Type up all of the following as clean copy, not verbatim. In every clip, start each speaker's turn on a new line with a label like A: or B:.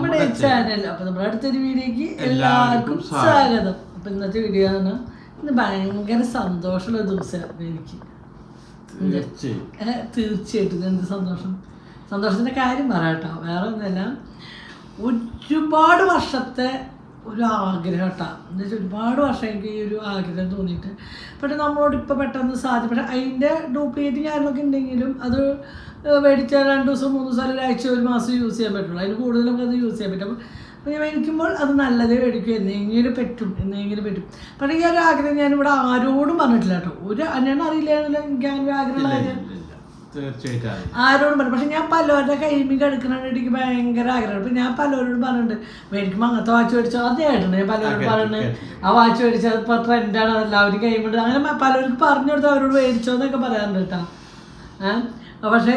A: നമ്മുടെ ചാനൽ. അപ്പൊ നമ്മുടെ അടുത്തൊരു വീഡിയോക്ക് എല്ലാവർക്കും സ്വാഗതം. അപ്പൊ ഇന്നത്തെ വീഡിയോ ആണ്. ഇന്ന് ഭയങ്കര സന്തോഷമുള്ള ദിവസമാണ് എനിക്ക്. തീർച്ചയായിട്ടും എന്ത് സന്തോഷം. സന്തോഷത്തിന്റെ കാര്യം പറയാട്ടോ, വേറെ ഒന്നല്ല, ഒരുപാട് വർഷത്തെ ഒരു ആഗ്രഹം കേട്ടോ. എന്താ വെച്ചാൽ ഒരുപാട് വർഷം എനിക്ക് ഈ ഒരു ആഗ്രഹം തോന്നിയിട്ട് പക്ഷെ നമ്മളോട് ഇപ്പം പെട്ടെന്ന് സാധിക്കും. പക്ഷെ അതിൻ്റെ ഡ്യൂപ്ലിക്കേറ്റ് കാര്യങ്ങളൊക്കെ ഉണ്ടെങ്കിലും അത് മേടിച്ചാൽ 2 ദിവസം 3 ദിവസം ഒരാഴ്ച 1 മാസം യൂസ് ചെയ്യാൻ പറ്റുള്ളൂ. അതിന് കൂടുതൽ നമുക്കത് യൂസ് ചെയ്യാൻ പറ്റും. അപ്പോൾ ഞാൻ മേടിക്കുമ്പോൾ അത് നല്ലതേ മേടിക്കും, എന്തെങ്കിലും പറ്റും. പക്ഷേ ഈ ഒരു ആഗ്രഹം ഞാനിവിടെ ആരോടും പറഞ്ഞിട്ടില്ല കേട്ടോ. ഒരു അന്വേഷണം അറിയില്ലായിരുന്നല്ലോ എനിക്ക് അങ്ങനെ ഒരു ആഗ്രഹം ആരോടും പറഞ്ഞു. പക്ഷെ ഞാൻ പലവരുടെ കൈമിക്ക് എടുക്കണ എനിക്ക് ഭയങ്കര ആഗ്രഹമാണ്. അപ്പം ഞാൻ പലരോടും പറഞ്ഞിട്ടുണ്ട് മേടിക്കുമ്പോൾ അങ്ങനത്തെ വാച്ച് മേടിച്ചോ ആദ്യമായിട്ടുണ്ട്. ഞാൻ പലരോടും പറഞ്ഞിട്ടുണ്ട് ആ വാച്ച് മേടിച്ചത് ഇപ്പോൾ ട്രെൻഡാണ്, എല്ലാവരും കൈമുണ്ട്, അങ്ങനെ പലർക്ക് പറഞ്ഞു കൊടുത്ത് അവരോട് മേടിച്ചോ എന്നൊക്കെ പറയാറുണ്ട് കേട്ടോ. പക്ഷേ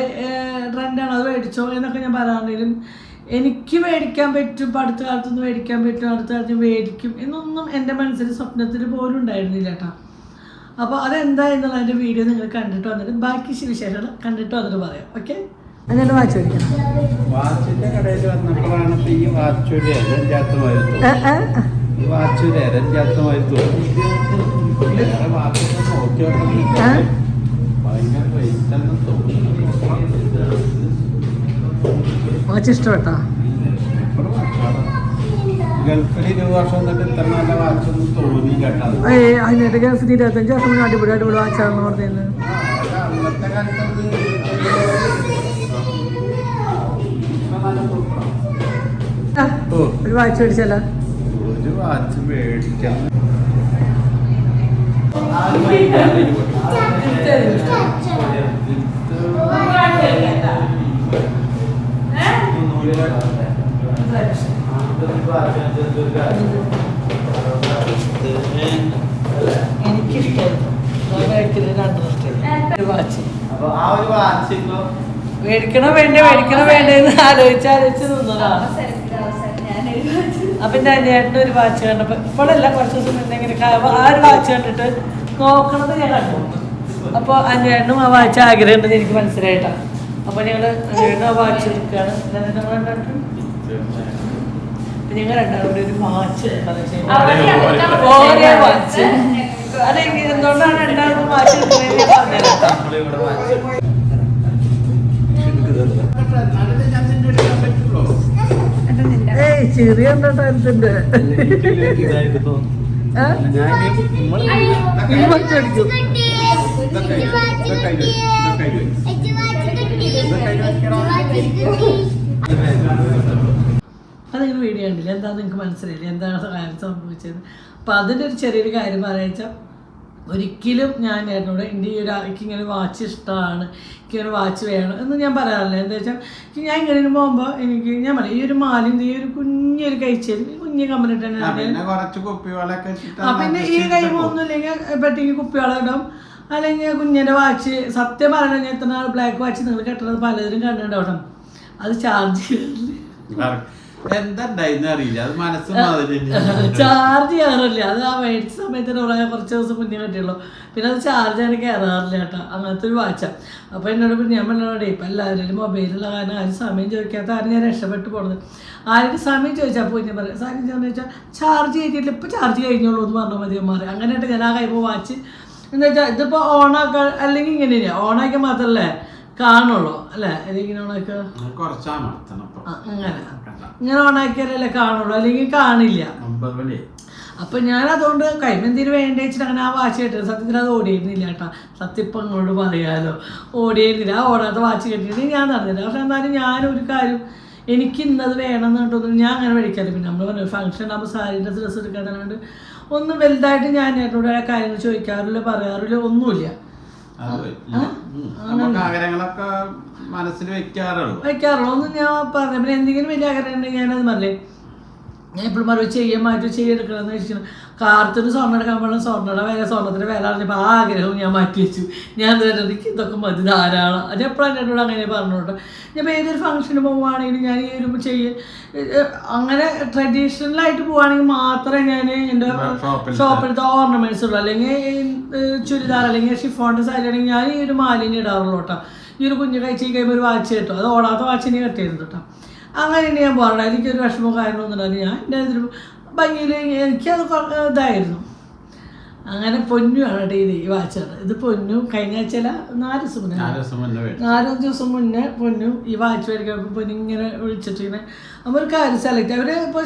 A: ട്രെൻഡാണ്, അത് മേടിച്ചോ എന്നൊക്കെ ഞാൻ പറയാറുണ്ടെങ്കിലും എനിക്ക് മേടിക്കാൻ പറ്റും, ഇപ്പം അടുത്ത കാലത്തൊന്നും മേടിക്കാൻ പറ്റും, അടുത്ത കാലത്ത് മേടിക്കും എന്നൊന്നും എൻ്റെ മനസ്സിൽ സ്വപ്നത്തിൽ പോലും ഉണ്ടായിരുന്നില്ല കേട്ടോ. അപ്പോൾ അതെന്താ എന്നുള്ള അതിൻ്റെ വീഡിയോ നിങ്ങൾ കണ്ടിട്ട് വന്നിട്ട് ബാക്കി വിശേഷങ്ങൾ കണ്ടിട്ട് വന്നിട്ട് പറയാം. ഓക്കെ, എന്നിട്ട് വാച്ച് മേടിക്കണം.
B: വാച്ചിന്റെ കടയിൽ വന്നപ്പോഴാണ് ഈ വാച്ചൊരു
A: വാച്ച് ഇഷ്ടപ്പെട്ടോ?
B: ഗൾഫിൽ 20 വർഷം എന്നിട്ട് ഇത്ര നല്ല വാച്ചൊന്നും തോന്നി കേട്ടോ.
A: അതിനായിട്ട് ഗൾഫിൽ 25 വർഷം അടിപൊളി വാച്ചാണെന്ന് പറഞ്ഞത്.
B: അന്നത്തെ കാലത്ത്
A: ഒരു വാച്ച് മേടിച്ചല്ല,
B: ഒരു വാച്ച് മേടിക്കാം.
A: മേടിക്കണോ വേണ്ടെന്ന് ആലോചിച്ച് നിന്നതാണ്. അപ്പൊ എൻ്റെ ചേട്ടൻ്റെ ഒരു വാച്ച് കണ്ടപ്പോൾ ഇപ്പോഴല്ല കുറച്ച് ദിവസം മുന്നേ ഇങ്ങനെ ആ ഒരു വാച്ച് കണ്ടിട്ട് നോക്കണത് ഞാൻ കണ്ടു. അപ്പോൾ അഞ്ചേട്ടനും ആ വാച്ച് ആഗ്രഹം ഉണ്ടെന്ന് എനിക്ക് മനസ്സിലായിട്ടാണ്. അപ്പോൾ ഞങ്ങൾ അഞ്ചേട്ടനും ആ വാച്ച് എടുക്കുകയാണ്. ഞങ്ങൾ രണ്ടാളുടെ ഒരു വാച്ച് ഓരോ വാച്ച് അതെനിക്ക് എന്തുകൊണ്ടാണ് രണ്ടാളും വാച്ച് എടുക്കുന്നത് ഞാൻ പറഞ്ഞുതരാം. ചെറിയ കാര്യത്തിന്റെ അതിങ്ങനെ വീഡിയോ ഉണ്ടില്ല. എന്താണെന്ന് നിങ്ങൾക്ക് മനസ്സിലായില്ല എന്താണ് കാര്യം സംഭവിച്ചത്. അപ്പം അതിൻ്റെ ഒരു ചെറിയൊരു കാര്യം പറയാച്ചാൽ ഒരിക്കലും ഞാൻ എന്നോട് എൻ്റെ ഈ ഒരു എനിക്കിങ്ങനെ വാച്ച് ഇഷ്ടമാണ്, എനിക്കൊരു വാച്ച് വേണം എന്ന് ഞാൻ പറയാറില്ല. എന്താ വെച്ചാൽ ഞാൻ ഇങ്ങനെ പോകുമ്പോൾ എനിക്ക് ഞാൻ പറയാം ഈ ഒരു മാലിന്യ ഈ ഒരു കുഞ്ഞൊരു കഴിച്ചേരി കുഞ്ഞ് കമ്പനിട്ട് തന്നെ പിന്നെ ഈ കൈമൊന്നും ഇല്ലെങ്കിൽ പറ്റിയെങ്കിൽ കുപ്പിവെള്ളം ഇടും, അല്ലെങ്കിൽ കുഞ്ഞിൻ്റെ വാച്ച്. സത്യം പറയണമെങ്കിൽ എത്ര നാൾ ബ്ലാക്ക് വാച്ച് നിങ്ങൾ കെട്ടുന്നത് പലരും കണ്ടിട്ടുണ്ടാവണം. അത് ചാർജ് ചാർജ് ചെയ്യാറില്ല. അത് ആ മേടിച്ച സമയത്തിന് കുറച്ച് ദിവസം മുന്നേ കെട്ടിയുള്ളൂ. പിന്നെ അത് ചാർജ് ചെയ്യാൻ കയറാറില്ല കേട്ടോ. അങ്ങനത്തെ ഒരു വാച്ചാണ്. അപ്പോൾ എന്നോട് പിന്നെ ഞാൻ പറഞ്ഞോടെ ഇപ്പം എല്ലാവരും മൊബൈലുള്ള കാരണം ആരും സമയം ചോദിക്കാത്ത ആരും ഞാൻ രക്ഷപ്പെട്ട് പോണത്. ആരും സമയം ചോദിച്ചാൽ പോയി ഞാൻ പറയാം സമയം ചോദിച്ചാൽ ചാർജ് ചെയ്തിട്ടില്ല, ഇപ്പോൾ ചാർജ് കഴിഞ്ഞോളൂ എന്ന് പറഞ്ഞാൽ മതി അമ്മമാർ. അങ്ങനെയായിട്ട് ഞാൻ ആ കൈപ്പോൾ വാച്ച് എന്താ വെച്ചാൽ ഇതിപ്പോൾ ഓണാക്കാൻ അല്ലെങ്കിൽ ഇങ്ങനെയില്ല, ഓണാക്കാൻ മാത്രമല്ലേ കാണുള്ളൂ അല്ലേ, അല്ലെങ്കിൽ ഓണാക്കുക ഇങ്ങനെ ഓണാക്കിയാലല്ലേ കാണുള്ളൂ, അല്ലെങ്കിൽ കാണില്ല. അപ്പം ഞാനതുകൊണ്ട് കൈമെന്തിന് വേണ്ടി വെച്ചിട്ട് അങ്ങനെ ആ വാച്ച് കെട്ടിയത്. സത്യത്തിൽ അത് ഓടിയിരുന്നില്ല കേട്ടോ. സത്യം ഇപ്പം അങ്ങോട്ട് പറയാമല്ലോ, ഓടിയിരുന്നില്ല. ആ ഓടാത്ത വാച്ച് കെട്ടിയിട്ട് ഞാൻ നടന്നില്ല. പക്ഷെ എന്നാലും ഞാനൊരു കാര്യം എനിക്ക് ഇന്നത് വേണം എന്ന് പറഞ്ഞിട്ടൊന്നും ഞാൻ അങ്ങനെ മേടിക്കാറില്ല. പിന്നെ നമ്മൾ പറഞ്ഞു ഫംഗ്ഷൻ ആകുമ്പോൾ സാരിൻ്റെ ഡ്രസ്സ് എടുക്കാത്തതുകൊണ്ട് ഒന്നും വലുതായിട്ട് ഞാൻ എന്നോട് ആ കാര്യങ്ങൾ ചോദിക്കാറില്ല, പറയാറില്ല, ഒന്നുമില്ല. വെക്കാറുള്ളൂ ഒന്നും ഞാൻ പറഞ്ഞു. പിന്നെ എന്തെങ്കിലും വലിയ ആഗ്രഹം ഉണ്ടെങ്കിൽ ഞാനത് പറഞ്ഞേ ഞാൻ എപ്പോഴും പറയും ചെയ്യെടുക്കണമെന്ന് വെച്ചിട്ട് കാർത്തിന് സ്വർണ്ണം എടുക്കാൻ പാടില്ല, സ്വർണ്ണത്തിൻ്റെ വില അറിഞ്ഞപ്പോൾ ആ ആഗ്രഹവും ഞാൻ മാറ്റി വെച്ചു. ഞാൻ എനിക്ക് ഇതൊക്കെ മതി ധാരാളം. അത് എപ്പോഴും എന്നോട് അങ്ങനെ പറഞ്ഞോട്ടെ. ഞാൻ ഏതൊരു ഫംഗ്ഷന് പോവുകയാണെങ്കിലും ഞാൻ ഈ ഒരു അങ്ങനെ ട്രഡീഷണലായിട്ട് പോവുകയാണെങ്കിൽ മാത്രമേ ഞാൻ എൻ്റെ ഷോപ്പിലത്തെ ഓർണമെൻറ്റ്സ് ഉള്ളൂ, അല്ലെങ്കിൽ ചുരിദാർ അല്ലെങ്കിൽ ഷിഫോണിൻ്റെ സാരി ആണെങ്കിൽ ഞാൻ ഈ ഒരു മാലിന്യം ഇടാറുള്ളൂ കേട്ടോ. ഈ ഒരു കുഞ്ഞ് കഴിച്ച് കഴിയുമ്പോൾ ഒരു വാച്ച് കിട്ടും, അത് ഓടാത്ത വാച്ചിനെ കെട്ടിയിരുന്നു കേട്ടോ. അങ്ങനെ ഞാൻ പോകണം. എനിക്കൊരു വിഷമോ കാര്യങ്ങളൊന്നും ഞാൻ എൻ്റെ ഇതിൽ ഭംഗിയിൽ എനിക്കത് ഇതായിരുന്നു. അങ്ങനെ പൊന്നുമാണ് ഡെയിലി ഈ വാച്ചാണ്. ഇത് പൊന്നു കഴിഞ്ഞ ആഴ്ച 4 ദിവസം മുന്നേ പൊന്നു ഈ വാച്ച് മേടിക്കാൻ പൊന്നു ഇങ്ങനെ വിളിച്ചിട്ട് ഇങ്ങനെ നമ്മൾ കാര്യം സെലക്ട് അവർ ഇപ്പോൾ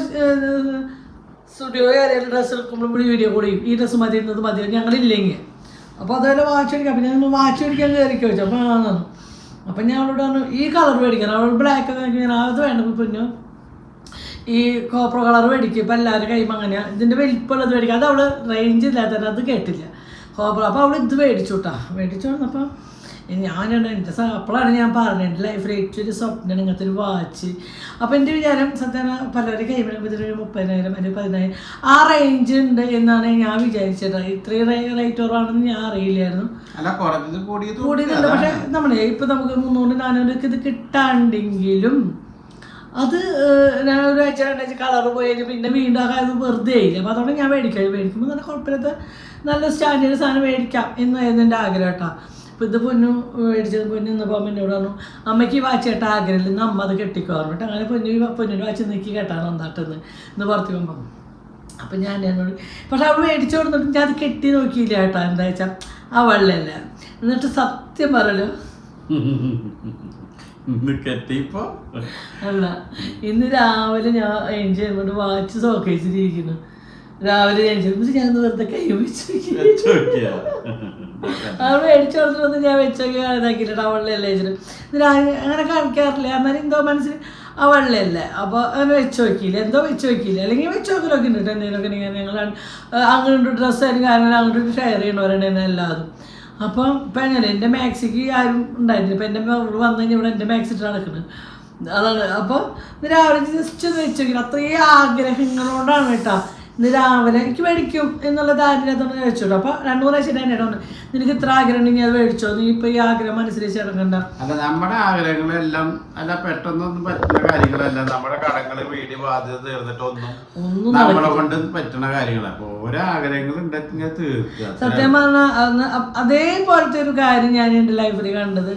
A: സ്റ്റുഡിയോ ആരെങ്കിലും ഡ്രസ്സ് എടുക്കുമ്പോൾ ഇവിടെ വീഡിയോ കൂടി ഈ ഡ്രസ്സ് മതി എന്നത് മതി ഞങ്ങളില്ലെങ്കിൽ അപ്പോൾ അതുപോലെ വാച്ച് മേടിക്കാം. അപ്പം ഞങ്ങൾ വാച്ച് മേടിക്കാൻ കയറി ചോദിച്ചു. അപ്പോൾ ആണെന്നു. അപ്പം ഞാൻ അവളോട് പറഞ്ഞു ഈ കളർ മേടിക്കണം. അവൾ ബ്ലാക്ക് ഒക്കെ ഞാൻ അത് വേണ്ട പൊന്നു ഈ കോപ്പർ കളർ മേടിക്കും. ഇപ്പം എല്ലാവരും കഴിയുമ്പോൾ അങ്ങനെയാണ് ഇതിൻ്റെ വലിപ്പമുള്ളത് മേടിക്കുക. അത് അവൾ റേഞ്ച് ഇല്ലാത്ത അത് കേട്ടില്ല കോപ്പർ. അപ്പോൾ അവൾ ഇത് മേടിച്ചു കേട്ടോ. മേടിച്ചു വന്നപ്പോൾ ഞാനുണ്ട് എൻ്റെ അപ്പോഴാണ് ഞാൻ പറഞ്ഞത് എൻ്റെ ലൈഫിൽ ഏറ്റവും ഒരു സ്വപ്നം ഇങ്ങനത്തെ ഒരു വാച്ച്. അപ്പോൾ എൻ്റെ വിചാരം സത്യം പലരും കഴിയുമ്പോൾ ഇതിന് 30,000 അല്ലെങ്കിൽ 10,000 ആ റേഞ്ച് ഉണ്ട് എന്നാണ് ഞാൻ വിചാരിച്ചത്. ഇത്രയും റേറ്റ് കുറവാണെന്ന് ഞാൻ അറിയില്ലായിരുന്നു. കൂടിയതുണ്ട്. പക്ഷേ നമ്മളെ ഇപ്പം നമുക്ക് 300-400 ഇത് കിട്ടാണ്ടെങ്കിലും അത് ഞാൻ ഒരാഴ്ച 2 കളർ പോയി പിന്നെ വീണ്ടും അത് വെറുതെ ആയില്ല. അപ്പോൾ അതുകൊണ്ട് ഞാൻ മേടിക്കുമ്പോൾ നല്ല കുഴപ്പമില്ലാത്ത നല്ല സ്റ്റാൻഡേർഡ് സാധനം മേടിക്കാം എന്നായിരുന്നു എൻ്റെ ആഗ്രഹം കേട്ടോ. അപ്പോൾ ഇത് പൊന്നു മേടിച്ചത് പൊന്നു ഇന്നപ്പോൾ അമ്മ എന്നോട് പറഞ്ഞു അമ്മയ്ക്ക് വാച്ച് കേട്ടാൽ ആഗ്രഹമില്ല ഇന്ന് അമ്മ അത് കെട്ടിക്കോ പറഞ്ഞിട്ട് അങ്ങനെ പൊന്നിൻ്റെ വാച്ച് നീക്കി കേട്ടാണ് നന്നാട്ടെന്ന് ഇന്ന് പുറത്ത് പോകുമ്പോൾ. അപ്പം ഞാൻ എന്നോട് പക്ഷെ അവൾ മേടിച്ചു കൊടുത്തിട്ട് ഞാൻ അത് കെട്ടി നോക്കിയില്ല കേട്ടോ. എന്താ വെച്ചാൽ ആ വെള്ളമല്ല. എന്നിട്ട് സത്യം പറയല്ലോ അല്ല ഇന്ന് രാവിലെ ഞാൻ ഏഞ്ച് ചെയ്യുമ്പോൾ വാച്ച് സോക്കേസിലിരിക്കുന്നു. രാവിലെ ഞാൻ ചെയ്യുമ്പോൾ ഞാൻ വെറുതെ കൈ വെച്ചു അവൾ മേടിച്ചു കൊടുത്തിട്ടൊന്നും ഞാൻ വെച്ചോക്കി ഇതാക്കിയില്ല. ആ വെള്ളമല്ലേ വെച്ചിട്ട് അങ്ങനെ കാണിക്കാറില്ല. അന്നേരം എന്തോ മനസ്സിൽ ആ വെള്ളമല്ലേ അപ്പോൾ അങ്ങനെ വെച്ച് നോക്കിയില്ല. എന്തോ വെച്ച് നോക്കിയില്ല. അല്ലെങ്കിൽ വെച്ച് നോക്കലൊക്കെ ഉണ്ട് എന്തെങ്കിലുമൊക്കെ ഇങ്ങനെ ഞങ്ങൾ അങ്ങോട്ട് ഡ്രസ്സായാലും കാരണം അങ്ങോട്ട് ഷെയർ ചെയ്യണവരാണ് എന്നെ എല്ലാതും. അപ്പം ഇപ്പം എങ്ങനെ എൻ്റെ മാക്സിക്ക് ആരും ഉണ്ടായിരുന്നില്ല. ഇപ്പം എൻ്റെ വന്നു കഴിഞ്ഞാൽ ഇവിടെ എൻ്റെ മാക്സി ഇട്ട് നടക്കുന്നത് അതാണ്. അപ്പോൾ ഇന്ന് രാവിലെ ജസ്റ്റ് ഒന്ന് വെച്ച് നോക്കില്ല. അത്രയും ആഗ്രഹങ്ങളോടാണ് കേട്ടോ ഇന്ന് രാവിലെ എനിക്ക് മേടിക്കും എന്നുള്ള ധാരണത്തോടെ വെച്ചോളൂ. അപ്പോൾ 2 പ്രാവശ്യം തന്നെ ഉണ്ട് നിനക്ക് ഇത്ര ആഗ്രഹം ഉണ്ടെങ്കിൽ അത് മേടിച്ചോ. നീ ഇപ്പം ഈ ആഗ്രഹം അനുസരിച്ച് ഇറങ്ങണ്ട.
B: അല്ല നമ്മുടെ ആഗ്രഹങ്ങളെല്ലാം അല്ല പെട്ടെന്നൊന്നും പറ്റുന്ന കാര്യങ്ങളല്ല. നമ്മുടെ കടങ്ങൾ വീട് ബാധ്യത തീർന്നിട്ടൊന്നും നമ്മളെ കൊണ്ട് പറ്റുന്ന കാര്യങ്ങളാണ്. അപ്പോൾ ഓരോ ആഗ്രഹങ്ങൾ ഉണ്ടെങ്കിൽ തീർക്കുക.
A: സത്യം പറഞ്ഞാൽ അതേപോലത്തെ ഒരു കാര്യം ഞാൻ എൻ്റെ ലൈഫിൽ കണ്ടത്.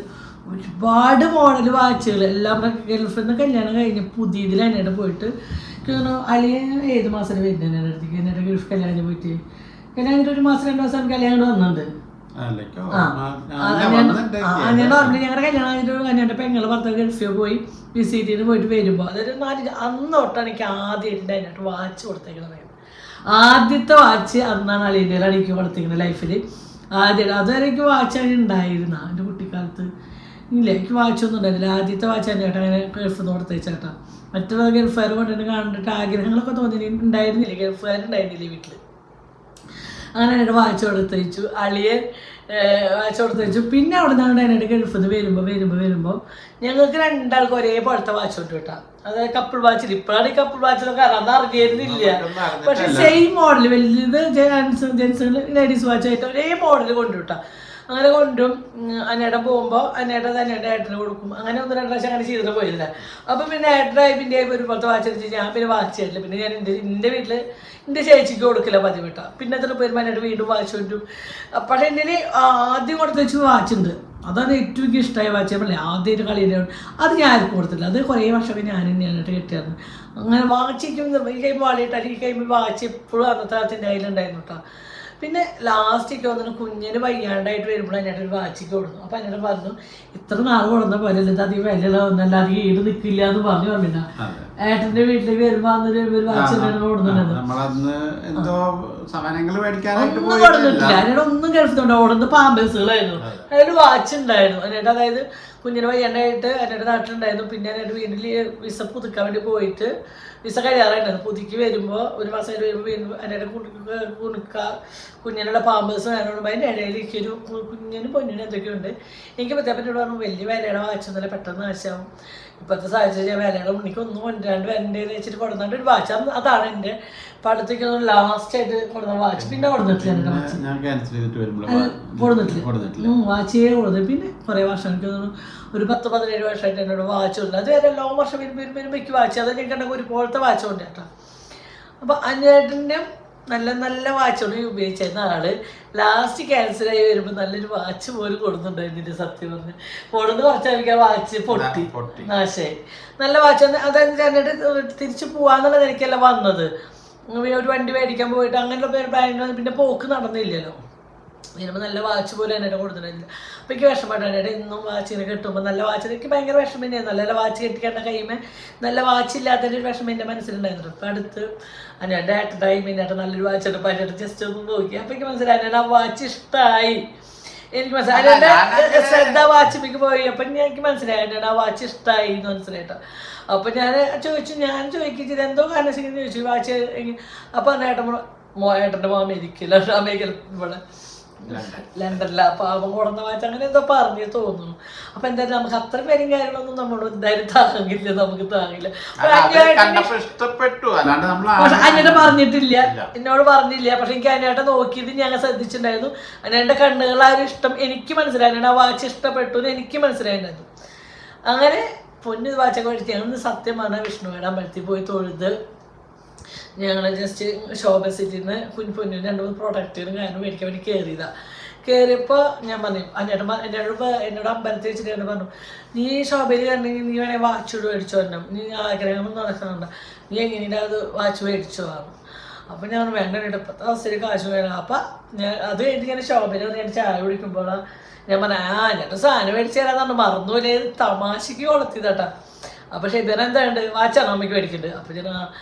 A: ഒരുപാട് മോഡൽ വാച്ചുകൾ എല്ലാം ഗൾഫിൽ നിന്ന് കല്യാണം കഴിഞ്ഞ് പുതിയതിൽ എന്നോട് പോയിട്ട് അല്ലെങ്കിൽ ഏത് മാസം വരുന്നത് എൻ്റെ അടുത്തേക്ക് എന്നിട്ട് ഗൾഫ് കല്യാണം പോയിട്ട് കല്യാണം 1 മാസം 2 മാസം കല്യാണം വന്നിട്ടുണ്ട്. ഞാൻ ഓർമ്മ ഞങ്ങളുടെ കല്യാണം കഴിഞ്ഞിട്ട് എൻ്റെ പെങ്ങൾ ഭർത്താവ് ഗൾഫിൽ പോയി വിസിറ്റിന് പോയിട്ട് വരുമ്പോൾ അതൊരു 4 അന്ന് തൊട്ടാണ് എനിക്ക് ആദ്യമായിട്ട് അതിനായിട്ട് വാച്ച് കൊടുത്തേക്കുന്നത്. ആദ്യത്തെ വാച്ച് അന്നാണ് അളിയൻ്റെ എനിക്ക് കൊടുത്തേക്കുന്നത് ലൈഫിൽ ആദ്യമായിട്ട്. അതുവരെ എനിക്ക് വാച്ച് ഉണ്ടായിരുന്ന എൻ്റെ കുട്ടിക്കാലത്ത് ഇല്ല എനിക്ക് വാച്ചൊന്നും ഉണ്ടായിരുന്നില്ല. ആദ്യത്തെ വാച്ച് തന്നെ ചേട്ടാ അങ്ങനെ ഗൾഫിൽ നിന്ന് കൊടുത്തേച്ചാട്ടാ. മറ്റുള്ള ഗൾഫുകാർ കൊണ്ടുതന്നെ കണ്ടിട്ട് ആഗ്രഹങ്ങളൊക്കെ ഉണ്ടായിരുന്നില്ല. ഗൾഫുകാരുണ്ടായിരുന്നില്ല വീട്ടിൽ. അങ്ങനെ എൻ്റെ വാച്ച് കൊടുത്തയച്ചു. അളിയൻ വാച്ച് കൊടുത്തയച്ചു. പിന്നെ അവിടെ നിന്നാണ് എൻ്റെ ഗൾഫിൽ നിന്ന് വരുമ്പോൾ ഞങ്ങൾക്ക് 2 ആൾക്കും ഒരേപോലത്തെ വാച്ച് കൊണ്ട് കിട്ടാം. അതായത് കപ്പിൾ വാച്ചിൽ ഇപ്പോഴാണ് ഈ കപ്പിൾ വാച്ചിലൊക്കെ അത് അറിഞ്ഞിരുന്നില്ല. പക്ഷെ സെയിം മോഡൽ വലുത് ജെൻസുകൾ ലേഡീസ് വാച്ചായിട്ട് ഒരേ മോഡൽ കൊണ്ടുവിട്ടാം. അങ്ങനെ കൊണ്ടും അന്നേട്ടൻ പോകുമ്പോൾ അന്നേട്ടൻ ഏട്ടന് കൊടുക്കും. അങ്ങനെ 1-2 പ്രാവശ്യം അങ്ങനെ ചെയ്തിട്ട് പോയില്ല. അപ്പം പിന്നെ ഏട്ടനായി പിന്നെ ഒരു പുറത്ത് വാച്ച് അടിച്ച് ഞാൻ പിന്നെ വാച്ച് ചെയ്തില്ല. പിന്നെ ഞാൻ എൻ്റെ വീട്ടിൽ എൻ്റെ ചേച്ചിക്ക് കൊടുക്കില്ല പതിവിട്ട. പിന്നെ അതിൽ പോരുമ്പോൾ അന്നേട്ട് വീണ്ടും വാച്ച് കൊണ്ടും. പക്ഷേ എൻ്റെ ആദ്യം കൊടുത്ത് വെച്ച് വാച്ചുണ്ട്. അതാണ് ഏറ്റവും എനിക്ക് ഇഷ്ടമായ വാച്ച്. ഞാൻ പറഞ്ഞില്ല ആദ്യമായിട്ട് കളിയുടെ അത് ഞാൻ ആർക്കും കൊടുത്തില്ല. അത് കുറേ വർഷമൊക്കെ ഞാൻ തന്നെയായിട്ട് കെട്ടിയായിരുന്നു. അങ്ങനെ വാച്ചിക്കും ഈ കൈ വാളിയിട്ടാൽ ഈ കൈ വാച്ച് എപ്പോഴും അന്നത്തെ കാലത്ത് എൻ്റെ കയ്യിലുണ്ടായിരുന്നു കേട്ടോ. പിന്നെ ലാസ്റ്റൊക്കെ വന്നിട്ട് കുഞ്ഞിന് വയ്യാണ്ടായിട്ട് വരുമ്പോൾ അതിനായിട്ട് ഒരു വാച്ചിക്ക് കൊടുന്നു. അപ്പം അതിനോട് പറഞ്ഞു ഇത്ര നാൾ കൊടുന്ന പോലെ ഇത് അധികം വില ഒന്നല്ല അധികം ഈട് നിൽക്കില്ല എന്ന് പറഞ്ഞു പറഞ്ഞില്ല. ഏട്ടൻ്റെ വീട്ടിലേക്ക് വരുമ്പോൾ അന്നൊരു വാച്ച് കൊടുക്കുന്നുണ്ട്. അതിനോട് ഒന്നും കേൾക്കുന്നുണ്ട്. ഓടുന്ന പാമ്പേഴ്സുകളായിരുന്നു. അതിൽ വാച്ച് ഉണ്ടായിരുന്നു അതിനായിട്ട്. അതായത് കുഞ്ഞിന് വയ്യാണ്ടായിട്ട് എൻ്റെ നാട്ടിലുണ്ടായിരുന്നു. പിന്നെ എൻ്റെ വീട്ടിൽ വിസ പുതുക്കാൻ വേണ്ടി പോയിട്ട് വിസ കഴിയാറായിട്ടുണ്ടായിരുന്നു. പുതുക്കി വരുമ്പോൾ 1 മാസം വരുമ്പോൾ വീണ്ടും എൻ്റെ കുഞ്ഞിനുള്ള പാമ്പേഴ്സ് വേണമെന്ന് അതിൻ്റെ ഇടയിലേക്ക് ഒരു കുഞ്ഞിനും പൊന്നിനും എന്തൊക്കെയുണ്ട്. എനിക്ക് പറ്റിയപ്പറ്റി പറഞ്ഞു വലിയ വിലയുടെ വാച്ചൊന്നുമില്ല പെട്ടെന്ന് വാച്ചാവും. ഇപ്പോഴത്തെ സാഹചര്യം വിലയുടെ മുന്നിക്ക് ഒന്നും കൊണ്ടുവരാണ്ട് വരേണ്ടതെന്ന് വെച്ചിട്ട് കൊടുത്തിട്ട് ഒരു വാച്ച്. അതാണ് എൻ്റെ പടത്തേക്ക് ലാസ്റ്റായിട്ട് കൊടുത്ത വാച്ച്. പിന്നെ കൊടുത്തിട്ടില്ല എൻ്റെ വാച്ച് കൊടുത്തിട്ടില്ല. വാച്ചേ കൊടുത്തു. പിന്നെ കുറേ വർഷം എനിക്ക് തോന്നുന്നു ഒരു 10-17 വർഷമായിട്ട് എന്നോട് വാച്ച് ഉണ്ട്. അതുവരെ എല്ലാ വർഷം വരുമ്പോൾ എനിക്ക് വാച്ച് അത് ഞാൻ കണ്ടെങ്കിൽ ഒരുപോലത്തെ വാച്ച് ഉണ്ട് കേട്ടോ. അപ്പോൾ അന്നേട്ടൻ്റെ നല്ല നല്ല വാച്ചോട് ഉപയോഗിച്ചിരുന്ന ആള് ലാസ്റ്റ് ക്യാൻസറായി വരുമ്പോൾ നല്ലൊരു വാച്ച് പോലും കൊടുക്കുന്നുണ്ടായിരുന്നു. സത്യം പറഞ്ഞ് കൊടുന്ന് കുറച്ചാൽ എനിക്ക് ആ വാച്ച് പൊട്ടി നാശമായി. നല്ല വാച്ച് അതായത് എന്നിട്ട് തിരിച്ചു പോവാന്നുള്ളത് എനിക്കല്ല വന്നത്. ഒരു വണ്ടി മേടിക്കാൻ പോയിട്ട് അങ്ങനെയുള്ള പേര് ബാങ്കിൽ പിന്നെ പോക്ക് നടന്നില്ലല്ലോ. വരുമ്പോൾ നല്ല വാച്ച് പോലും എന്നെ കൊടുത്തിട്ടില്ല. അപ്പോൾ എനിക്ക് വിഷമമായിട്ടാണ് എന്നെ ഇന്നും വാച്ചിനെ കിട്ടുമ്പോൾ നല്ല വാച്ച് എനിക്ക് ഭയങ്കര വിഷമം തന്നെയാണ്. നല്ല വാച്ച് കെട്ടിക്കേണ്ട കൈമേ നല്ല വാച്ച് ഇല്ലാത്തൊരു വിഷമം എൻ്റെ മനസ്സിലുണ്ടായിരുന്നു. ഇപ്പം അടുത്ത് എൻ്റെ ഏട്ടനായി പിന്നേട്ട നല്ലൊരു വാച്ച് എടുപ്പം അതിൻ്റെ ജസ്റ്റ് ഒന്ന് നോക്കി. അപ്പോൾ എനിക്ക് മനസ്സിലായി ആ വാച്ച് ഇഷ്ടമായി. എനിക്ക് മനസ്സിലായി എൻ്റെ ശ്രദ്ധ വാച്ചിലേക്ക് പോയി. അപ്പം എനിക്ക് മനസ്സിലായി ആ വാച്ച് ഇഷ്ടമായി എന്ന് മനസ്സിലായിട്ടോ. അപ്പോൾ ഞാൻ ചോദിച്ചിട്ട് എന്തോ കാരണം ചോദിച്ചു വാച്ച്. അപ്പോൾ ഏട്ടൻ്റെ അമേരിക്കയില്ല ഇവിടെ ലണ്ടനില്ല. അപ്പോൾ അവൻ കൊടുന്ന വാച്ച് അങ്ങനെ എന്തോ പറഞ്ഞു തോന്നുന്നു. അപ്പൊ എന്തായാലും നമുക്ക് അത്ര പേരും കാര്യങ്ങളൊന്നും നമ്മൾ എന്തായാലും താങ്ങില്ല, നമുക്ക് താങ്ങില്ല. അന്നേട്ട പറഞ്ഞിട്ടില്ല, എന്നോട് പറഞ്ഞില്ല. പക്ഷെ എനിക്ക് അന്നേട്ട നോക്കിയിട്ട് ഞാൻ ശ്രദ്ധിച്ചിട്ടുണ്ടായിരുന്നു. അന്നേട്ട കണ്ണുകളാരും ഇഷ്ടം എനിക്ക് മനസ്സിലായിരുന്നു. ആ വാച്ച് ഇഷ്ടപ്പെട്ടു എന്ന് എനിക്ക് മനസ്സിലായിട്ടുണ്ടായിരുന്നു. അങ്ങനെ പൊന്നു വാച്ചൊക്കെ മേടിച്ച് ഞങ്ങൾ സത്യമാണ് വിഷ്ണുവേടെ അമ്പലത്തിൽ പോയി തൊഴുത് ഞങ്ങൾ ജസ്റ്റ് ഷോബസിറ്റിൽ നിന്ന് പൊന്നു 2-3 പ്രൊഡക്റ്റുകളും കാരണം മേടിക്കാൻ വേണ്ടി കയറിയതാണ്. കയറിയപ്പോൾ ഞാൻ പറഞ്ഞു എന്നോട് അമ്പലത്തിൽ വെച്ചിട്ട് ഞാൻ പറഞ്ഞു, നീ ഷോപ്പിൽ കണ്ടെങ്കിൽ നീ വേണമെങ്കിൽ വാച്ച് മേടിച്ചു വരണം, നീ ആഗ്രഹങ്ങൾ നടക്കുന്നുണ്ട്, നീ എങ്ങനെയാണ് അത് വാച്ച് മേടിച്ചു പറഞ്ഞു. അപ്പം ഞാൻ വേണ്ട ഇപ്പോഴത്തെ അവസ്ഥയിൽ കാശ് വേണം. അപ്പം ഞാൻ അത് കഴിഞ്ഞിട്ട് ഞാൻ ഷോപ്പിൽ ഞാൻ ചായ കുടിക്കുമ്പോഴാണ് ഞാൻ പറഞ്ഞു ഞാൻ സാധനം മേടിച്ചു തരാമെന്നാണ് മറന്നുപോലെ തമാശയ്ക്ക് കൊളത്തിയതാട്ടാ. അപ്പോൾ ഷെബീർ എന്താണ്ട് വാച്ചാണോ അമ്മയ്ക്ക് മേടിക്കുന്നുണ്ട്. അപ്പോൾ ഞാൻ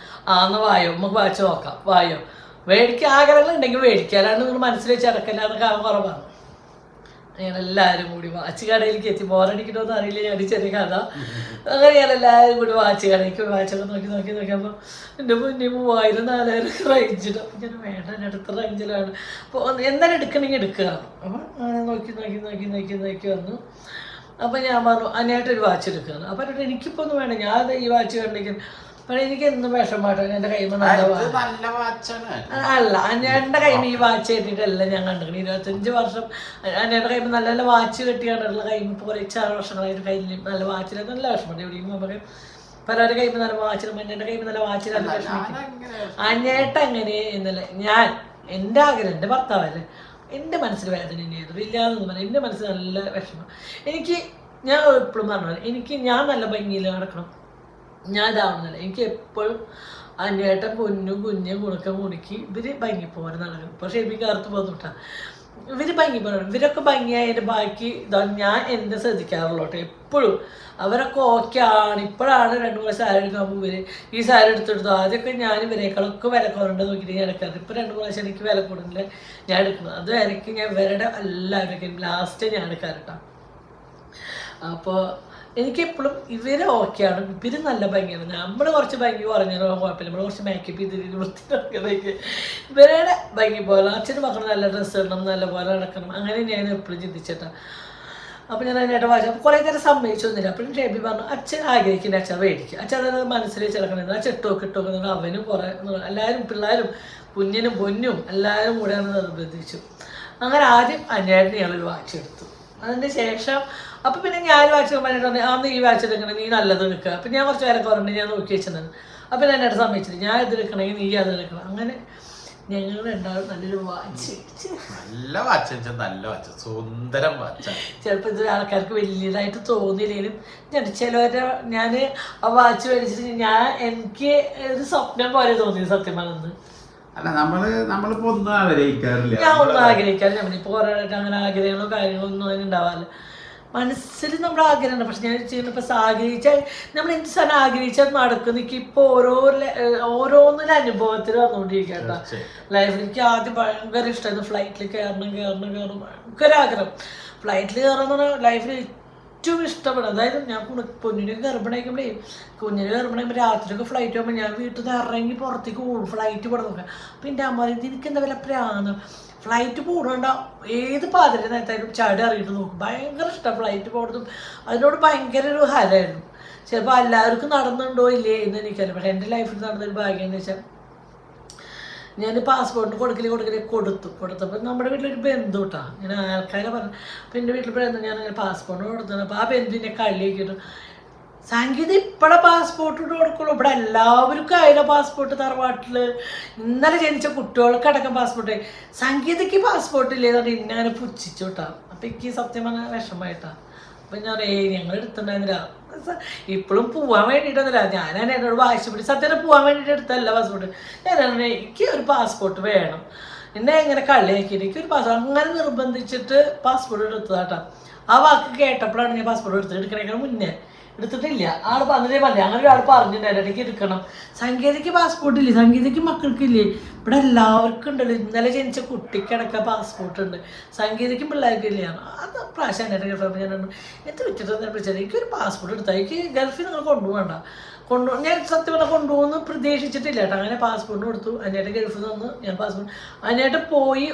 A: ആന്ന് വായോ നമുക്ക് വാച്ച് നോക്കാം, വായോ മേടിക്കുക ആഗ്രഹങ്ങൾ ഉണ്ടെങ്കിൽ മേടിക്കുക, അല്ലാണ്ട് നിങ്ങൾ മനസ്സിൽ വെച്ച് അടക്കല്ല എന്നൊക്കെ അവൻ കുറവാണ്. ഞങ്ങളെല്ലാവരും കൂടി വാച്ച് കടയിലേക്ക് എത്തി. ബോറടിക്കണമെന്ന് അറിയില്ല, ഞാൻ ചെറിയ കഥ. അങ്ങനെ ഞങ്ങളെല്ലാവരും കൂടി വാച്ച് കടയിലേക്ക് വാച്ചൊക്കെ നോക്കിയപ്പോൾ എൻ്റെ മുന്നേ 3000-4000 റേഞ്ചിട്ട്. അപ്പം ഞാൻ വേണ്ട എൻ്റെ അടുത്ത റേഞ്ചിലാണ്. അപ്പോൾ എന്തായാലും എടുക്കണമെങ്കിൽ എടുക്കുക. അപ്പം അങ്ങനെ നോക്കി വന്നു. അപ്പം ഞാൻ പറഞ്ഞു അന്നേട്ടൊരു വാച്ച് എടുക്കുകയാണ്. അപ്പം എനിക്കിപ്പോൾ ഒന്നും വേണ്ട, ഞാൻ ഈ വാച്ച് കണ്ടെങ്കിൽ പക്ഷേ എനിക്ക് എന്നും വിഷമമായിട്ടാണ്. എൻ്റെ കൈമ നല്ല അല്ല അന്നേട്ടൻ്റെ കൈമ ഈ വാച്ച് കെട്ടിയിട്ടല്ല ഞാൻ കണ്ടിരിക്കണം. 25 വർഷം അന്നേട്ടൻ്റെ കൈമ നല്ല നല്ല വാച്ച് കെട്ടിയാണ്ടുള്ള കൈമ ഇപ്പോൾ കുറേ 6 വർഷങ്ങളായിട്ട് കയ്യിൽ നല്ല വാച്ചിലൊക്കെ നല്ല വിഷമമുണ്ട്. എവിടെയും നമുക്ക് പലരുടെ കൈമ നല്ല വാച്ചിലും എൻ്റെ കൈമ നല്ല വാച്ചിലാണ് വിഷമിക്കും. അന്നേട്ട അങ്ങനെ എന്നല്ല ഞാൻ എൻ്റെ ആഗ്രഹം, എൻ്റെ ഭർത്താവല്ലേ, എൻ്റെ മനസ്സിൽ വേദന തന്നെയായിരുന്നു ഇല്ലാതെന്ന് പറഞ്ഞാൽ. എൻ്റെ മനസ്സിൽ നല്ല വിഷമം. ഞാൻ എപ്പോഴും പറഞ്ഞ ഞാൻ നല്ല ഭംഗിയിൽ നടക്കണം, ഞാൻ ഇതാവണമെന്നല്ല. എനിക്ക് എപ്പോഴും അന്നേട്ടൻ പൊന്നും കുഞ്ഞും കുണക്കം കുണുക്കി ഇവർ ഭംഗി പോലെ നടക്കണം. പക്ഷേ എനിക്ക് കറുത്ത് പോന്നിട്ടാ ഇവർ ഭംഗി പോകണം. ഇവരൊക്കെ ഭംഗിയായതിൻ്റെ ബാക്കി ഇതാ ഞാൻ എന്നെ ശ്രദ്ധിക്കാറുള്ളൂ എപ്പോഴും. അവരൊക്കെ ഓക്കെ ആണ്. ഇപ്പോഴാണ് 2-3 സാരി എടുക്കുമ്പോൾ ഇവർ ഈ സാരി എടുത്തെടുത്തു. ആദ്യമൊക്കെ ഞാൻ ഇവരേക്കാളൊക്കെ വില കുറവുണ്ട് നോക്കിയിട്ട് ഞാൻ എടുക്കാറ്. ഇപ്പോൾ 2 പ്രാവശ്യം എനിക്ക് വില കൂടുതൽ ഞാൻ എടുക്കുന്നത്. അത് വരയ്ക്ക് ഞാൻ ഇവരുടെ എല്ലാവരും ലാസ്റ്റ് ഞാൻ എടുക്കാറുട്ടോ. അപ്പോൾ എനിക്കെപ്പോഴും ഇവർ ഓക്കെയാണ്, ഇവർ നല്ല ഭംഗിയാണ്. നമ്മൾ കുറച്ച് ഭംഗി കുറഞ്ഞാലോ കുഴപ്പമില്ല, നമ്മൾ കുറച്ച് മേക്കപ്പ് ചെയ്ത് വൃത്തിയാക്കുന്നതൊക്കെ ഇവരുടെ ഭംഗി പോലെ. അച്ഛനും മക്കളും നല്ല ഡ്രസ്സ് ഇടണം, നല്ല പോലെ നടക്കണം, അങ്ങനെ ഞാൻ എപ്പോഴും ചിന്തിച്ചിട്ടാണ്. അപ്പോൾ ഞാൻ അതിനായിട്ട് വായിച്ചു. അപ്പോൾ കുറേ നേരം സമ്മതിച്ചൊന്നുമില്ല. അപ്പോഴും ഷേബി പറഞ്ഞു അച്ഛൻ ആഗ്രഹിക്കുന്ന അച്ഛൻ മേടിക്കുക, അച്ഛൻ അത് മനസ്സിൽ വെച്ചിടക്കണമെന്ന്. ആ ഇട്ടോക്കെ അവനും കുറേ എല്ലാവരും പിള്ളേരും കുഞ്ഞിനും പൊന്നും എല്ലാവരും കൂടെയാണ് നിർബന്ധിച്ചു. അങ്ങനെ ആദ്യം അന്നേട്ടന് ഞങ്ങളൊരു വാച്ച് എടുത്തു. അതിന് ശേഷം അപ്പോൾ പിന്നെ ഞാൻ വാച്ച് പറഞ്ഞിട്ടുണ്ട് അന്ന് ഈ വാച്ച് എടുക്കണം, നീ നല്ലത് എടുക്കുക. അപ്പം ഞാൻ കുറച്ച് പേരെ കുറഞ്ഞ് ഞാൻ നോക്കി വെച്ചിട്ടുണ്ട്. അപ്പം ഞാൻ എന്നോട് സമ്മതിച്ചിട്ട് ഞാൻ ഇത് എടുക്കണമെങ്കിൽ നീ അത് എടുക്കണം. അങ്ങനെ ഞങ്ങൾ രണ്ടാളും നല്ലൊരു വാച്ച്,
B: നല്ല വാച്ച്, നല്ല വാച്ച്, സുന്ദരം വാച്ച്.
A: ചിലപ്പോൾ ഇത് ആൾക്കാർക്ക് വലിയതായിട്ട് തോന്നിയില്ലെങ്കിലും ചിലവരെ ഞാൻ ആ വാച്ച് മേടിച്ചിട്ട് എനിക്ക് ഒരു സ്വപ്നം പോലെ തോന്നി സത്യം പറഞ്ഞത്.
B: അല്ല നമ്മളിപ്പോ ഒന്നും ആഗ്രഹിക്കാറില്ല,
A: ഞാൻ ഒന്നും ആഗ്രഹിക്കാറില്ല. നമ്മളിപ്പോൾ കുറേ അങ്ങനെ ആഗ്രഹങ്ങളോ കാര്യങ്ങളോ ഒന്നും അതിന് ഉണ്ടാവാറില്ല. മനസ്സിൽ നമ്മുടെ ആഗ്രഹമുണ്ട്. പക്ഷെ ഞാൻ ചെയ്യുന്ന ഇപ്പോൾ ആഗ്രഹിച്ചാൽ നമ്മൾ എന്ത് സാധനം ആഗ്രഹിച്ചാൽ നടക്കും. ഇപ്പോൾ ഓരോന്നിനും അനുഭവത്തിൽ വന്നുകൊണ്ടിരിക്കുക കേട്ടോ ലൈഫിൽ. എനിക്ക് ആദ്യം ഭയങ്കര ഇഷ്ടമായിരുന്നു ഫ്ലൈറ്റിൽ കയറണം ഭയങ്കര ആഗ്രഹം. ഫ്ലൈറ്റിൽ കയറണം എന്ന് പറഞ്ഞാൽ ലൈഫിൽ ഏറ്റവും ഇഷ്ടപ്പെടും. അതായത് ഞാൻ പൊന്നിനെ ഗർഭിണിക്കുമ്പോഴേ രാത്രിയൊക്കെ ഫ്ലൈറ്റ് പോകുമ്പോൾ ഞാൻ വീട്ടിൽ നിന്ന് ഇറങ്ങി പുറത്തേക്ക് പോകും ഫ്ലൈറ്റ് പോകാൻ നോക്കാം. അപ്പം എൻ്റെ അമ്മ എനിക്ക് എന്താ വില പ്രാന്ന് ഫ്ലൈറ്റ് പോകണ്ട ഏത് പാതിര നേരത്തായാലും ചാടി അറിയിട്ട് നോക്കും. ഭയങ്കര ഇഷ്ടം ഫ്ലൈറ്റ് പോകുന്നതും അതിനോട് ഭയങ്കര ഒരു ഹരമായിരുന്നു. ചിലപ്പോൾ എല്ലാവർക്കും നടന്നുണ്ടോ ഇല്ലേ എന്ന് എനിക്കറിയാം. പക്ഷേ എൻ്റെ ലൈഫിൽ നടന്നൊരു ഭാഗ്യം എന്ന് വെച്ചാൽ ഞാൻ പാസ്പോർട്ടിന് കൊടുത്തപ്പോൾ നമ്മുടെ വീട്ടിലൊരു ബന്ധു കേട്ടോ. ഞാൻ ആൾക്കാരെ പറഞ്ഞു. അപ്പോൾ എൻ്റെ വീട്ടിൽ പറയുന്നത് ഞാൻ അങ്ങനെ പാസ്പോർട്ടിന് കൊടുത്തത്. അപ്പോൾ ആ ബന്ധുവിനെ കളിയാക്കിയിട്ട് സംഗീത ഇപ്പഴെ പാസ്പോർട്ട് കൊടുക്കുള്ളൂ. ഇവിടെ എല്ലാവർക്കും അതിലെ പാസ്പോർട്ട് തറവാട്ടിൽ ഇന്നലെ ജനിച്ച കുട്ടികൾക്കടക്കം പാസ്പോർട്ട്. സംഗീതയ്ക്ക് പാസ്പോർട്ട് ഇല്ലേതാണ് ഇന്നങ്ങനെ പുച്ഛിച്ചു കേട്ടാ. അപ്പം എനിക്ക് സത്യം പറഞ്ഞാൽ വിഷമമായിട്ടാ. അപ്പം ഞാൻ ഞങ്ങൾ എടുത്തിട്ടുണ്ടായിരുന്നില്ല. ഇപ്പോഴും പോകാൻ വേണ്ടിയിട്ടൊന്നുമില്ല. ഞാൻ എന്നോട് വാശി പിടിച്ച് സത്യം പോകാൻ വേണ്ടിയിട്ട് എടുത്തല്ല പാസ്പോർട്ട്. ഞാൻ എനിക്ക് ഒരു പാസ്പോർട്ട് വേണം. എന്നെ എങ്ങനെ കളിയാക്കി എനിക്കൊരു പാസ്പോർട്ട് അങ്ങനെ നിർബന്ധിച്ചിട്ട് പാസ്പോർട്ട് എടുത്തതാട്ടാ. ആ വാക്ക് കേട്ടപ്പോഴാണ് ഞാൻ പാസ്പോർട്ട് എടുക്കണേക്കാൾ മുന്നേ എടുത്തിട്ടില്ല. ആൾ പറഞ്ഞതേ പറഞ്ഞില്ല. അങ്ങനെ ഒരാൾ പറഞ്ഞിട്ടുണ്ടായിരുന്നു എനിക്ക് എടുക്കണം. സംഗീതയ്ക്ക് പാസ്പോർട്ട് ഇല്ലേ, സംഗീതയ്ക്ക് മക്കൾക്കില്ലേ. ഇവിടെ എല്ലാവർക്കും ഉണ്ടല്ലോ. ഇന്നലെ ജനിച്ച കുട്ടിക്കടക്കം പാസ്പോർട്ട് ഉണ്ട്. സംഗീതയ്ക്കും പിള്ളേർക്കില്ല. അത് പ്രാവശ്യം എൻ്റെ ഗൾഫിൽ ഞാൻ എന്ത് വിറ്റിട്ട് വിളിച്ചത് എനിക്കൊരു പാസ്പോർട്ട് എടുത്താൽ എനിക്ക് ഗൾഫിൽ നിങ്ങൾ കൊണ്ടുപോകണ്ട. ഞാൻ സത്യം പറഞ്ഞാൽ കൊണ്ടുപോകുന്നു പ്രതീക്ഷിച്ചിട്ടില്ല കേട്ടോ. അങ്ങനെ പാസ്പോർട്ട് കൊടുത്തു. അതിനായിട്ട് ഗൾഫിൽ നിന്ന് ഞാൻ പാസ്പോർട്ട് അതിനായിട്ട് പോയി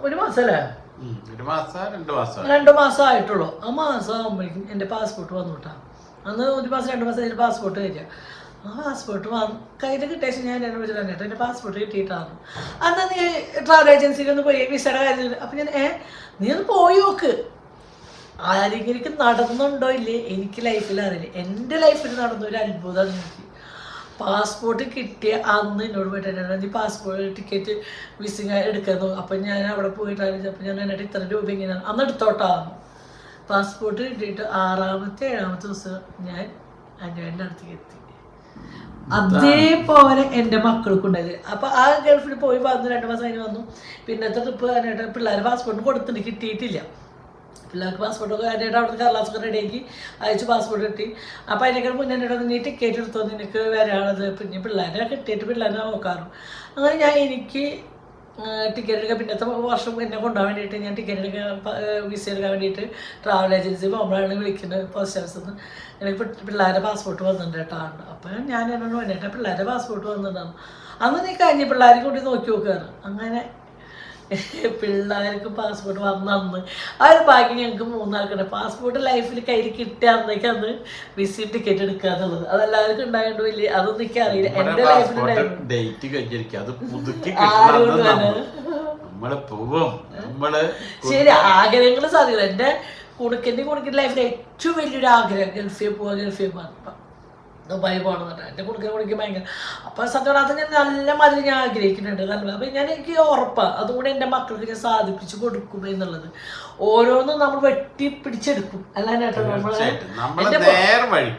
A: ഒരു മാസമല്ലേ, 2 മാസം ആയിട്ടുള്ളൂ. ആ മാസം ആകുമ്പോഴേക്കും എൻ്റെ പാസ്പോർട്ട് വന്നു കേട്ടോ. അന്ന് 1 മാസം 2 മാസം അതിൻ്റെ പാസ്പോർട്ട് വരിക. ആ പാസ്പോർട്ട് കയ്യിൽ കിട്ടിയ ഞാൻ എന്നെ വിളിച്ചിട്ട് തന്നെട്ടോ എൻ്റെ പാസ്പോർട്ട് കിട്ടിയിട്ടാണ്. അന്ന് നീ ട്രാവൽ ഏജൻസിയിൽ ഒന്ന് പോയി വിസയുടെ കാര്യം. അപ്പം ഞാൻ നീ ഒന്ന് പോയി നോക്ക്. ആരെങ്കിലും നടന്നുണ്ടോ ഇല്ലേ എനിക്ക് ലൈഫിൽ അറിയില്ല. എൻ്റെ ലൈഫിൽ നടന്ന ഒരു അത്ഭുതമാണ് എനിക്ക്. പാസ്പോർട്ട് കിട്ടിയ അന്ന് എന്നോട് പോയിട്ട് നീ പാസ്പോർട്ട് ടിക്കറ്റ് വിസിങ് എടുക്കുന്നു. അപ്പം ഞാൻ അവിടെ പോയിട്ടാണ്. അപ്പം ഞാൻ എന്നിട്ട് ഇത്ര രൂപ ഇങ്ങനെയാണ് അന്ന് എടുത്തോട്ടാണ്. പാസ്പോർട്ട് കിട്ടിയിട്ട് 6ാമത്തെ 7ാമത്തെ ദിവസം ഞാൻ എൻ്റെ അടുത്തേക്ക് എത്തി. അതേപോലെ എൻ്റെ മക്കൾക്കുണ്ടായത്. അപ്പോൾ ആ ഗൾഫിൽ പോയി വന്നു 2 മാസം കഴിഞ്ഞ് വന്നു. പിന്നത്തെ ട്രിപ്പ് അതിനായിട്ട് പിള്ളേർ പാസ്പോർട്ട് കൊടുത്തിട്ട് കിട്ടിയിട്ടില്ല. പിള്ളേർക്ക് പാസ്പോർട്ടൊക്കെ അതിനായിട്ട് അവിടെ കടലാസൊക്കെ റെഡിയാക്കി അയച്ച് പാസ്പോർട്ട് കിട്ടി. അപ്പോൾ അതിനേക്കാൾ മുന്നേ എന്നോട് നീ ടിക്കറ്റ് എടുത്തോ നിനക്ക് വരാനുള്ളത്. പിന്നെ പിള്ളേരെ കിട്ടിയിട്ട് പിള്ളേരെ നോക്കാറും. അങ്ങനെ എനിക്ക് ടിക്കറ്റ് എടുക്കാൻ പിന്നത്തെ വർഷം എന്നെ കൊണ്ടുപോകാൻ വേണ്ടിയിട്ട് ഞാൻ ടിക്കറ്റ് എടുക്കാൻ വിസ എടുക്കാൻ വേണ്ടിയിട്ട് ട്രാവൽ ഏജൻസി പോകുമ്പോഴാണ് വിളിക്കുന്നത് പോസ്റ്റ് ഓഫീസിൽ നിന്ന്. എനിക്ക് പിള്ളേരെ പാസ്പോർട്ട് വന്നിട്ടുണ്ട് കേട്ടോ. അപ്പോൾ ഞാൻ എന്നോട് വേണ്ടിയിട്ട് പിള്ളേരെ പാസ്പോർട്ട് വന്നിട്ടുണ്ടാകും. അന്ന് നീ കഴിഞ്ഞ് പിള്ളേരെ കൂടി നോക്കി നോക്കുകയാണ്. അങ്ങനെ പിള്ളേർക്ക് പാസ്പോർട്ട് വന്നന്ന് ആ ഒരു ഭാഗ്യം ഞങ്ങൾക്ക് 3 ആൾക്കുണ്ട്. പാസ്പോർട്ട് ലൈഫിൽ കയ്യിൽ കിട്ടിയ അന്നേക്ക് അന്ന് വിസ ടിക്കറ്റ് എടുക്കാന്നുള്ളത് അതെല്ലാവർക്കും ഉണ്ടായിട്ടുണ്ടോ ഇല്ലേ അതൊന്നും എനിക്ക് അറിയില്ല. എൻ്റെ ലൈഫിലുണ്ടായിരുന്നു. ശരി, ആഗ്രഹങ്ങൾ സാധിക്കില്ല. എൻ്റെ കുണുക്കിൻ്റെ ലൈഫിൽ ഏറ്റവും വലിയൊരു ആഗ്രഹം ഗൾഫിൽ പോകാൻ ദുബായി പോകണമെന്നിട്ട് എൻ്റെ കുണുക്കി ഭയങ്കര. അപ്പോൾ സത്യം അത് ഞാൻ നല്ല മാതിരി ഞാൻ ആഗ്രഹിക്കുന്നുണ്ട് നല്ല. അപ്പം എനിക്ക് ഉറപ്പാണ് അതുകൂടെ എൻ്റെ മക്കൾക്ക് ഞാൻ സാധിപ്പിച്ച് കൊടുക്കും എന്നുള്ളത്. ഓരോന്നും നമ്മൾ വെട്ടിപ്പിടിച്ചെടുക്കും. അല്ലാതെ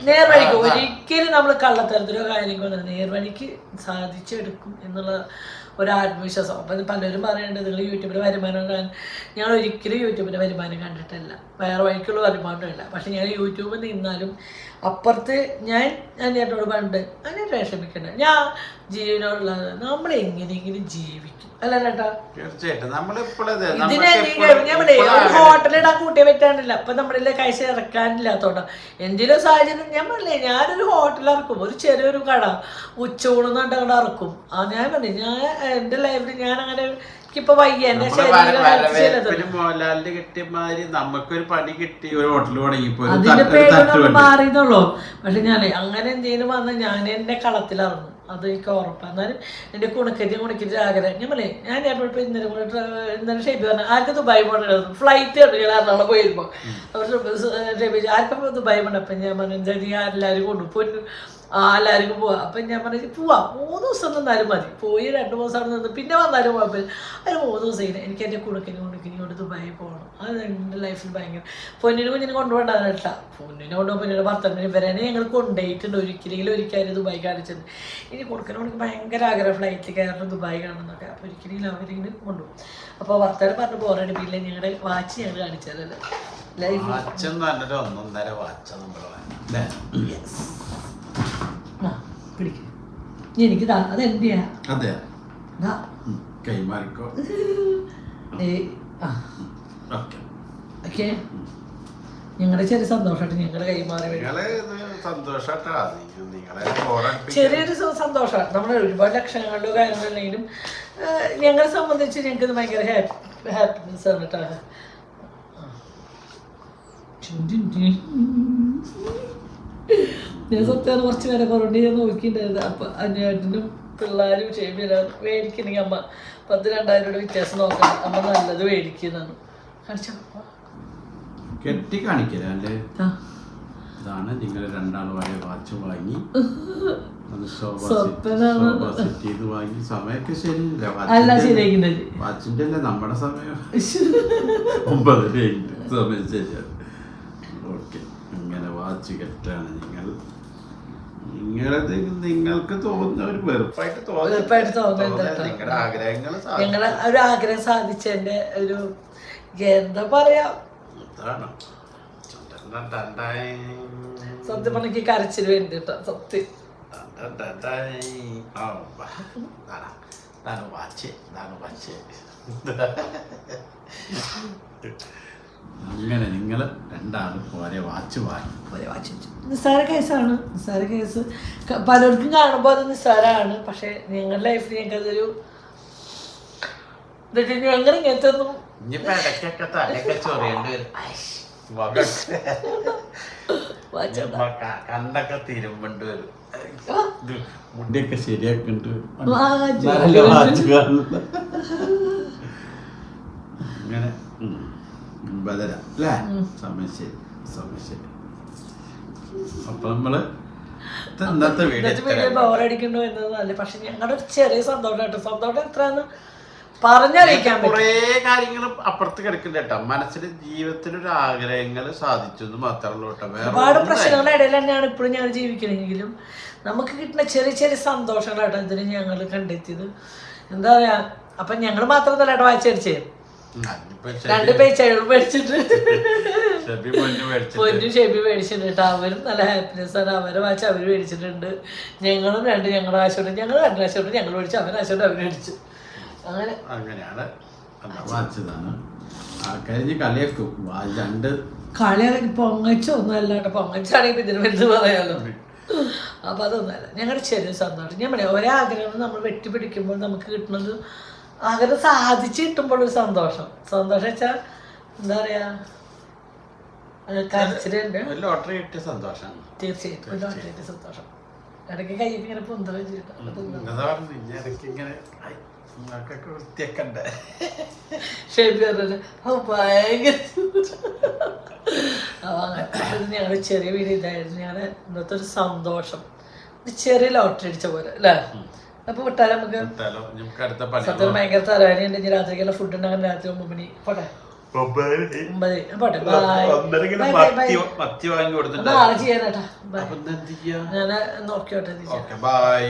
A: നേർവഴിക്ക് ഒരിക്കലും നമ്മൾ കള്ളത്തരത്തിലോ കാര്യങ്ങളോ നേർവഴിക്ക് സാധിച്ചെടുക്കും എന്നുള്ള ഒരു ആത്മവിശ്വാസം. അപ്പം പലരും പറയുന്നുണ്ട് നിങ്ങൾ യൂട്യൂബിൽ വരുമാനം ഞാൻ ഒരിക്കലും യൂട്യൂബിൻ്റെ വരുമാനം കണ്ടിട്ടില്ല. വേറെ വഴിക്കുള്ള വരുമാനമില്ല. പക്ഷെ ഞാൻ യൂട്യൂബിൽ നിന്നാലും അപ്പുറത്ത് ഞാൻ എന്നോട് പണ്ട് അങ്ങനെ വിഷമിക്കണ്ട. ഞാൻ ജീവനോടുള്ളത് നമ്മൾ എങ്ങനെയെങ്കിലും ജീവിക്കും അല്ല ചേട്ടാ. ഇതിനെ ഒരു ഹോട്ടലിടാൻ കൂട്ടിയ പറ്റാനില്ല. അപ്പൊ നമ്മുടെ കൈസ ഇറക്കാനില്ലാത്തോണ്ടാ എന്തെങ്കിലും സാഹചര്യം ഞാൻ പറഞ്ഞേ ഞാനൊരു ഹോട്ടൽ ഇറക്കും. ഒരു ചെറിയൊരു കട ഉച്ചൂണെന്നുണ്ട് അവിടെ ഇറക്കും. ഞാൻ പറഞ്ഞു ഞാൻ എൻ്റെ ലൈഫിൽ ഞാൻ അങ്ങനെ ഇപ്പൊ വയ്യ എന്റെ അതിന്റെ പേര് മാറിയെന്നുള്ളൂ. പക്ഷെ ഞാൻ അങ്ങനെ എന്തെങ്കിലും വന്നാൽ ഞാൻ എന്നെ കളത്തിലിറങ്ങും. അത് എനിക്ക് ഉറപ്പാണ്. എന്നാലും എൻ്റെ കുണക്കറ്റി ആഗ്രഹം ഞാൻ പറയേ ഞാൻ എപ്പോഴും ഇന്നലെ ഷേപ്പ് പറഞ്ഞാൽ ആർക്കും ദുബായ് പോകണം ഫ്ലൈറ്റ് ഉണ്ട്. ഞാൻ എറണാകുളം പോയിരുമ്പോൾ അവർ ആർക്കും ദുബായ് പോകണം. അപ്പം ഞാൻ പറഞ്ഞു എന്തായാലും എല്ലാവരും കൊണ്ടുപോയി എല്ലാവർക്കും പോവാം. അപ്പം ഞാൻ പറഞ്ഞു പോവാം 3 ദിവസം നിന്നാലും മതി. പോയി 2 ദിവസം അവിടെ നിന്ന് പിന്നെ വന്നാലും കുഴപ്പമില്ല. അതിന് 3 ദിവസം ഇല്ല. എനിക്ക് എൻ്റെ കുണക്കിനി കൊണ്ട് ദുബായി പോകണം. അത് എൻ്റെ ലൈഫിൽ ഭയങ്കര. പൊന്നിന് കുഞ്ഞിനെ കൊണ്ടുപോകേണ്ടതാണ് കേട്ടോ. പൊന്നിനെ കൊണ്ടുപോകുമ്പോൾ പൊന്നിയുടെ ഭർത്താവിനെ ഇവരനെ ഞങ്ങൾ കൊണ്ടുപോയിട്ടുണ്ട്. ഒരിക്കലും ദുബായി കാണിച്ചത്. ഇനി കൊടുക്കണമെങ്കിൽ ഭയങ്കര ആഗ്രഹം ഫ്ലൈറ്റിൽ കയറണം ദുബായി കാണണമെന്നൊക്കെ. അപ്പോൾ ഒരിക്കലും അവരിങ്ങനെ കൊണ്ടുപോകും. അപ്പോൾ ഭർത്താവ് പറഞ്ഞ് പോരാടിപ്പില്ല ഞങ്ങളുടെ വാച്ച് ഞങ്ങൾ കാണിച്ചതല്ലേ ലൈഫ് പിടിക്കും. എനിക്കിതാ അതെന്റെയാ. ഓക്കെ ഞങ്ങളുടെ ചെറിയ സന്തോഷമായിട്ട് ഞങ്ങളുടെ കൈമാറി ചെറിയൊരു സന്തോഷമാണ്. നമ്മൾ ഒരുപാട് ലക്ഷങ്ങളിലോ കാര്യങ്ങളിലെങ്കിലും ഞങ്ങളെ സംബന്ധിച്ച് ഞങ്ങൾക്ക് ഇത് ഭയങ്കര ഹാപ്പിനെസ് ആണ് കേട്ടോ. ഞാൻ സത്യം കുറച്ച് പേരെ കുറവുണ്ട് ഞാൻ നോക്കിയിട്ടുണ്ടായിരുന്നു. അപ്പം അന്വേഷനും പിള്ളേരും ഷേമില്ലാതെ മേടിക്കണമെങ്കിൽ അമ്മ 10,000-2,000 രൂപ വ്യത്യാസം നോക്കണം. അമ്മ നല്ലത് മേടിക്കുന്നതാണ്. കാണിച്ചോ
B: കെട്ടി കാണിക്കല്ലേ ഇതാണ് നിങ്ങൾ രണ്ടാളുമായ വാച്ച് വാങ്ങി വാങ്ങി സമയമൊക്കെ ശരിയില്ല വാച്ചിന്റെ അല്ലേ നമ്മുടെ സമയം 9:30 സമയം ശരിയാണ്. ഓക്കെ, ഇങ്ങനെ വാച്ച് കെട്ടാണ് നിങ്ങൾക്ക് തോന്നുന്ന ഒരു വെറുപ്പായിട്ട് തോന്നുന്നത് നിങ്ങളുടെ ആഗ്രഹങ്ങൾ
A: ഞങ്ങളെ ഒരു ആഗ്രഹം സാധിച്ചതിന്റെ ഒരു എന്താ പറയാ സത്യം പറഞ്ഞ കരച്ചിൽ വേണ്ടിട്ടോ സത്യം.
B: അങ്ങനെ നിങ്ങൾ രണ്ടാളും ഒരേ വാച്ച് വാങ്ങി.
A: നിസ്സാര കേസാണ്. നിസ്സാര കേസ് പലർക്കും കാണുമ്പോൾ അത് നിസ്സാരമാണ്. പക്ഷെ ഞങ്ങളുടെ ലൈഫിൽ ഞങ്ങൾക്ക് അതൊരു ഞങ്ങൾ ഇങ്ങനത്തെ ഒന്നും
B: കണ്ടൊക്കെ തിരുമ്പണ്ട് വരും, മുടിയൊക്കെ ശരിയാക്കണ്ട് അങ്ങനെ ബദല അല്ലേ? സമയം ശരി, സമയം ശരി. അപ്പൊ നമ്മള് ഇന്നത്തെ വീഡിയോ
A: ബോറടിക്കണ്ടോ എന്നതല്ല, പക്ഷെ ഞങ്ങളുടെ ഒരു ചെറിയ സന്തോഷം. സന്തോഷം എത്രയാന്ന് പറഞ്ഞറിയിക്കാൻ
B: കുറേ കാര്യങ്ങൾ അപ്പുറത്ത് കിടക്കുന്നുണ്ട് കേട്ടോ. മനസ്സിൽ ജീവിതത്തിലൊരു ആഗ്രഹങ്ങൾ സാധിച്ചു എന്ന് മാത്രമല്ല കേട്ടോ.
A: ഒരുപാട് പ്രശ്നങ്ങളുടെ ഇടയിൽ തന്നെയാണ് ഇപ്പോഴും ഞങ്ങൾ ജീവിക്കണമെങ്കിലും നമുക്ക് കിട്ടുന്ന ചെറിയ ചെറിയ സന്തോഷങ്ങളാട്ടോ ഇതിന് ഞങ്ങൾ കണ്ടെത്തിയത്. എന്താ പറയാ, അപ്പൊ ഞങ്ങൾ മാത്രമല്ല കേട്ടോ വായിച്ചടിച്ചേ, 2 പേച്ചകൾ മേടിച്ചിട്ട് പൊന്നു ഷെബി മേടിച്ചിട്ടുണ്ട് കേട്ടോ. അവരും നല്ല ഹാപ്പിനെസ് ആണ്. അവരെ വാച്ച് അവർ മേടിച്ചിട്ടുണ്ട്. ഞങ്ങളും ഞങ്ങളുടെ ആശയോടെ ഞങ്ങൾ 2 ആശയോടെ ഞങ്ങൾ മേടിച്ചു, അവരെ ആശയോടെ അവർ മേടിച്ചു.
B: അങ്ങനെയാണ് വായിച്ചതാണ്. ആൾക്കാർ കളിയാക്കും
A: കളിയാക്കി പൊങ്ങച്ചൊന്നും കേട്ടോ. പൊങ്ങച്ചാണെങ്കിൽ ഇതിന് വലുത് പറയാലോ. അപ്പൊ അതൊന്നുമല്ല, ഞങ്ങളുടെ ചെറിയ സന്തോഷം. ഞാൻ പറയാം, ഒരാഗ്രഹം നമ്മൾ വെട്ടിപ്പിടിക്കുമ്പോൾ നമുക്ക് കിട്ടുന്നത് ആഗ്രഹം സാധിച്ചു കിട്ടുമ്പോൾ ഒരു സന്തോഷം. സന്തോഷം വെച്ചാൽ എന്താ പറയാ, കരച്ചിലുണ്ട്.
B: ലോട്ടറി കിട്ടിയ സന്തോഷം.
A: തീർച്ചയായിട്ടും ഒരു ലോട്ടറി കിട്ടിയ സന്തോഷം. ഇടയ്ക്ക് കയ്യിൽ ഇങ്ങനെ പൊന്തല
B: വൃത്തിയൊക്കെ
A: ഞങ്ങളുടെ ചെറിയ വീഡിയോ ഇതായിരുന്നു. ഞാൻ ഇന്നത്തെ ഒരു സന്തോഷം, ചെറിയ ലോട്ടറി അടിച്ച പോലെ അല്ലേ? അപ്പൊ വിട്ടാലും നമുക്ക് സത്യം ഭയങ്കര തലവേദന. ഇനി രാത്രിക്കുള്ള ഫുഡ് ഉണ്ടാകാൻ രാത്രി 9 മണി. പോട്ടെ പോട്ടെ, നാളെ ചെയ്യാനാട്ടാ. ഞാൻ നോക്കിയോട്ടെ.
B: ബൈ.